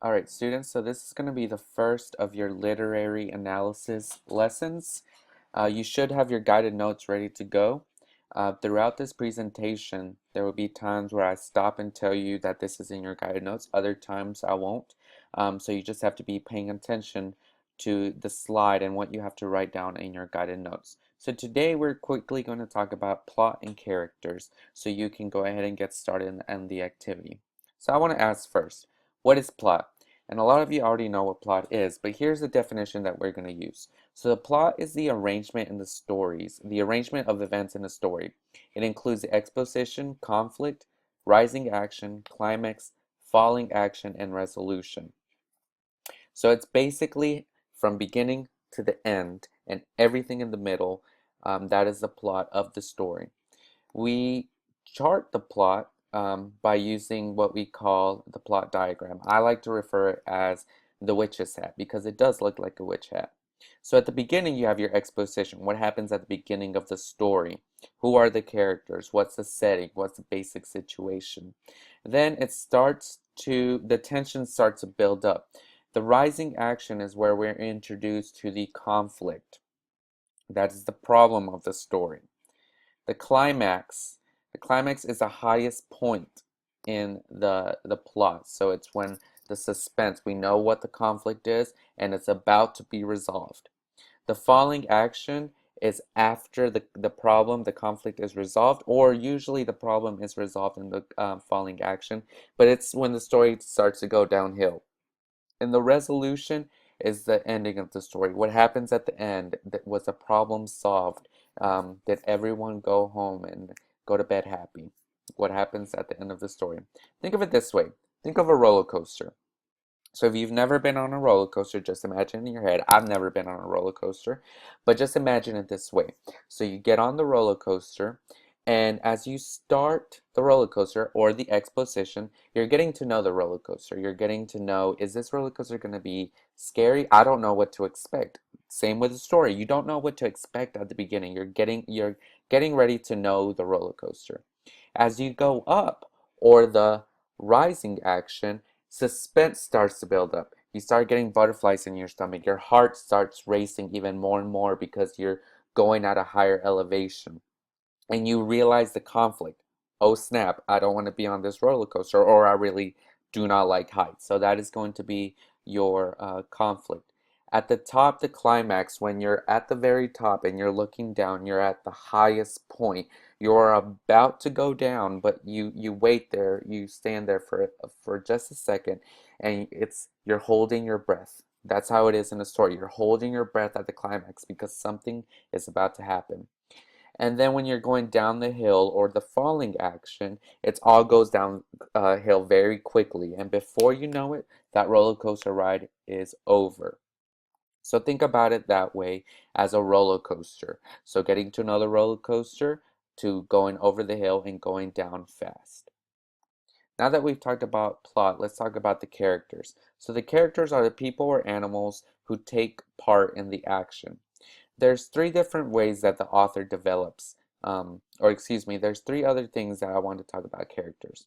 All right, students, so this is going to be the first of your literary analysis lessons. You should have your guided notes ready to go. Throughout this presentation, there will be times where I stop and tell you that this is in your guided notes. Other times I won't. So you just have to be paying attention to the slide and what you have to write down in your guided notes. So today we're quickly going to talk about plot and characters so you can go ahead and get started in the activity. So I want to ask first, what is plot? And a lot of you already know what plot is, but here's the definition that we're going to use. So the plot is the arrangement in the stories, the arrangement of events in a story. It includes the exposition, conflict, rising action, climax, falling action, and resolution. So it's basically from beginning to the end and everything in the middle. That is the plot of the story. We chart the plot by using what we call the plot diagram. I like to refer it as the witch's hat because it does look like a witch hat. So at the beginning, you have your exposition. What happens at the beginning of the story? Who are the characters? What's the setting? What's the basic situation? Then the tension starts to build up. The rising action is where we're introduced to the conflict. That is the problem of the story. The climax. The climax is the highest point in the plot. So it's when the suspense, we know what the conflict is, and it's about to be resolved. The falling action is after the problem, the conflict is resolved, or usually the problem is resolved in the falling action, but it's when the story starts to go downhill. And the resolution is the ending of the story. What happens at the end? That was a problem solved? Did everyone go home and go to bed happy? What happens at the end of the story? Think of it this way. Think of a roller coaster. So if you've never been on a roller coaster, just imagine in your head, I've never been on a roller coaster, but just imagine it this way. So you get on the roller coaster, and as you start the roller coaster or the exposition, you're getting to know the roller coaster. You're getting to know, is this roller coaster going to be scary? I don't know what to expect. Same with the story. You don't know what to expect at the beginning. You're getting ready to know the roller coaster. As you go up, or the rising action, suspense starts to build up. You start getting butterflies in your stomach. Your heart starts racing even more and more because you're going at a higher elevation. And you realize the conflict. Oh snap, I don't want to be on this roller coaster, or I really do not like heights. So that is going to be your conflict. At the top, the climax, when you're at the very top and you're looking down, you're at the highest point. You're about to go down, but you wait there, you stand there for just a second, and you're holding your breath. That's how it is in a story. You're holding your breath at the climax because something is about to happen. And then when you're going down the hill or the falling action, it all goes down hill very quickly. And before you know it, that roller coaster ride is over. So think about it that way as a roller coaster. So getting to another roller coaster to going over the hill and going down fast. Now that we've talked about plot, let's talk about the characters. So the characters are the people or animals who take part in the action. There's three different ways that the author develops, or excuse me, there's three other things that I want to talk about characters.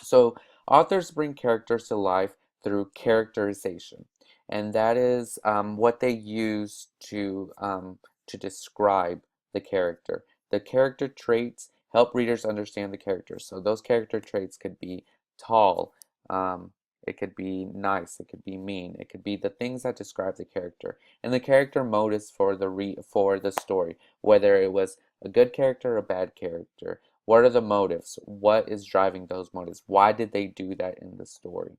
So authors bring characters to life through characterization, and that is what they use to describe the character. The character traits help readers understand the character. So those character traits could be tall, um, it could be nice, it could be mean, it could be the things that describe the character, and the character motives for the story, whether it was a good character or a bad character. What are the motives? What is driving those motives? Why did they do that in the story?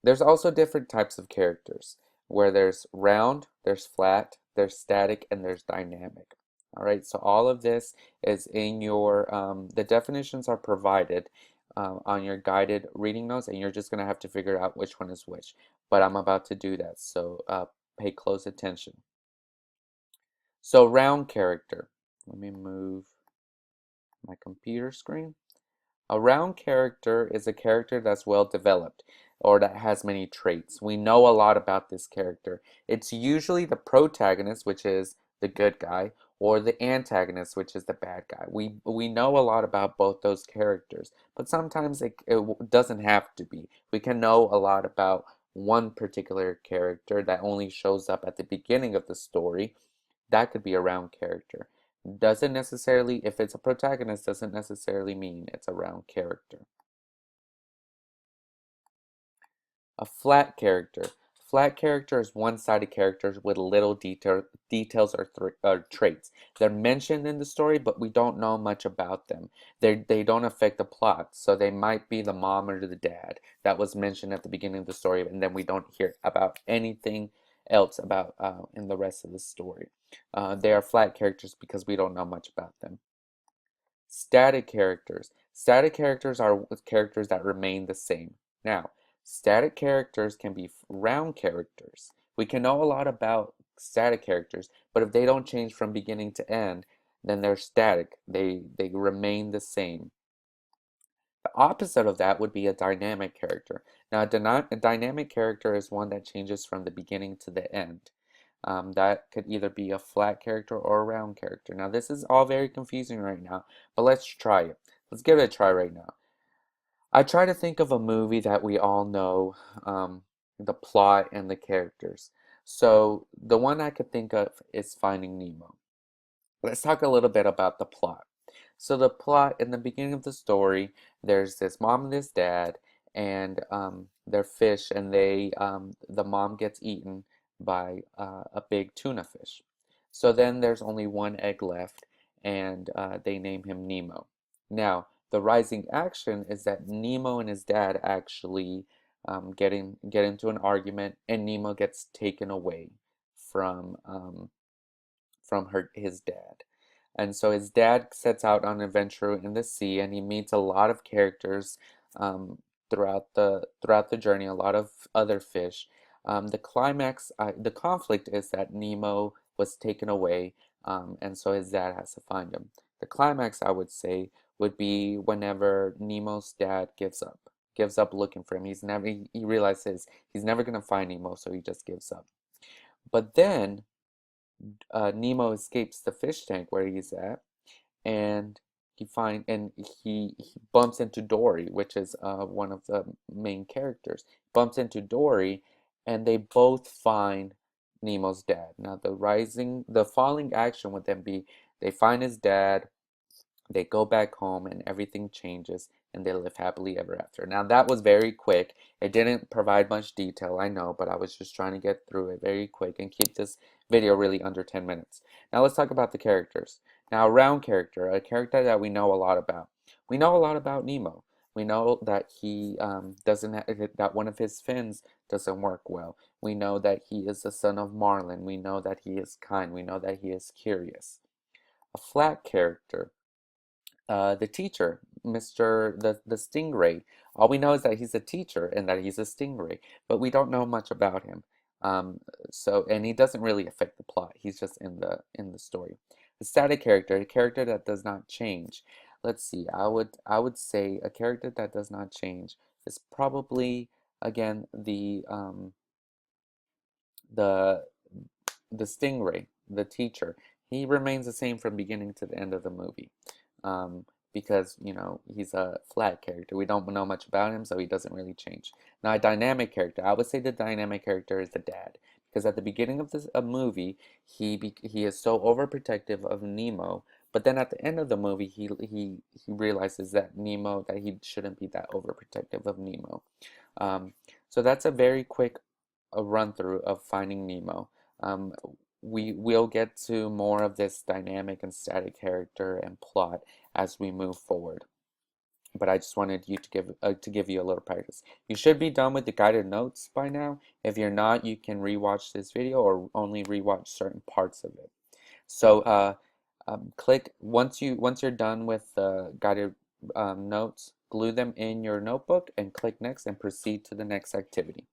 There's also different types of characters, where there's round, there's flat, there's static, and there's dynamic. All right, so all of this is in the definitions are provided on your guided reading notes, and you're just going to have to figure out which one is which. But I'm about to do that, so pay close attention. So round character. Let me move my computer screen. A round character is a character that's well developed or that has many traits. We know a lot about this character. It's usually the protagonist, which is the good guy, or the antagonist, which is the bad guy. We know a lot about both those characters, but sometimes it doesn't have to be. We can know a lot about one particular character that only shows up at the beginning of the story. That could be a round character. Doesn't necessarily, if it's a protagonist, doesn't necessarily mean it's a round character. A flat character. Flat character is one-sided characters with little details or traits. They're mentioned in the story, but we don't know much about them. They don't affect the plot, so they might be the mom or the dad that was mentioned at the beginning of the story, and then we don't hear about anything else about in the rest of the story. They are flat characters because we don't know much about them. Static characters. Static characters are characters that remain the same. Now, static characters can be round characters. We can know a lot about static characters, but if they don't change from beginning to end, then they're static. They remain the same. The opposite of that would be a dynamic character. Now, a dynamic character is one that changes from the beginning to the end. That could either be a flat character or a round character. Now, this is all very confusing right now, but let's try it. Let's give it a try right now. I try to think of a movie that we all know, the plot and the characters. So, the one I could think of is Finding Nemo. Let's talk a little bit about the plot. So the plot in the beginning of the story, there's this mom and this dad, and they're fish, and the mom gets eaten by a big tuna fish. So then there's only one egg left, and they name him Nemo. Now, the rising action is that Nemo and his dad actually get into an argument, and Nemo gets taken away from his dad. And so his dad sets out on an adventure in the sea, and he meets a lot of characters throughout the journey, a lot of other fish. The conflict is that Nemo was taken away, and so his dad has to find him. The climax, I would say, would be whenever Nemo's dad gives up looking for him. He realizes he's never gonna find Nemo, so he just gives up. But then Nemo escapes the fish tank where he's at, and he bumps into Dory, which is one of the main characters. Bumps into Dory, and they both find Nemo's dad. Now the falling action would then be they find his dad, they go back home, and everything changes, and they live happily ever after. Now, that was very quick. It didn't provide much detail, I know, but I was just trying to get through it very quick and keep this video really under 10 minutes. Now, let's talk about the characters. Now, a round character, a character that we know a lot about. We know a lot about Nemo. We know that he doesn't that one of his fins doesn't work well. We know that he is the son of Marlin. We know that he is kind. We know that he is curious. A flat character, the teacher, Mr. the Stingray. All we know is that he's a teacher and that he's a stingray, but we don't know much about him. And he doesn't really affect the plot. He's just in the story. A static character, a character that does not change. Let's see. I would say a character that does not change is probably again the the stingray, the teacher. He remains the same from beginning to the end of the movie. Um, because, he's a flat character. We don't know much about him, so he doesn't really change. Now, a dynamic character. I would say the dynamic character is the dad. Because at the beginning of this movie, he is so overprotective of Nemo, but then at the end of the movie, he realizes that he shouldn't be that overprotective of Nemo. Um, so that's a very quick run through of Finding Nemo. Um, we will get to more of this dynamic and static character and plot as we move forward. But I just wanted you to give you a little practice. You should be done with the guided notes by now. If you're not, you can rewatch this video or only rewatch certain parts of it. So click once you're done with the guided notes, glue them in your notebook and click next and proceed to the next activity.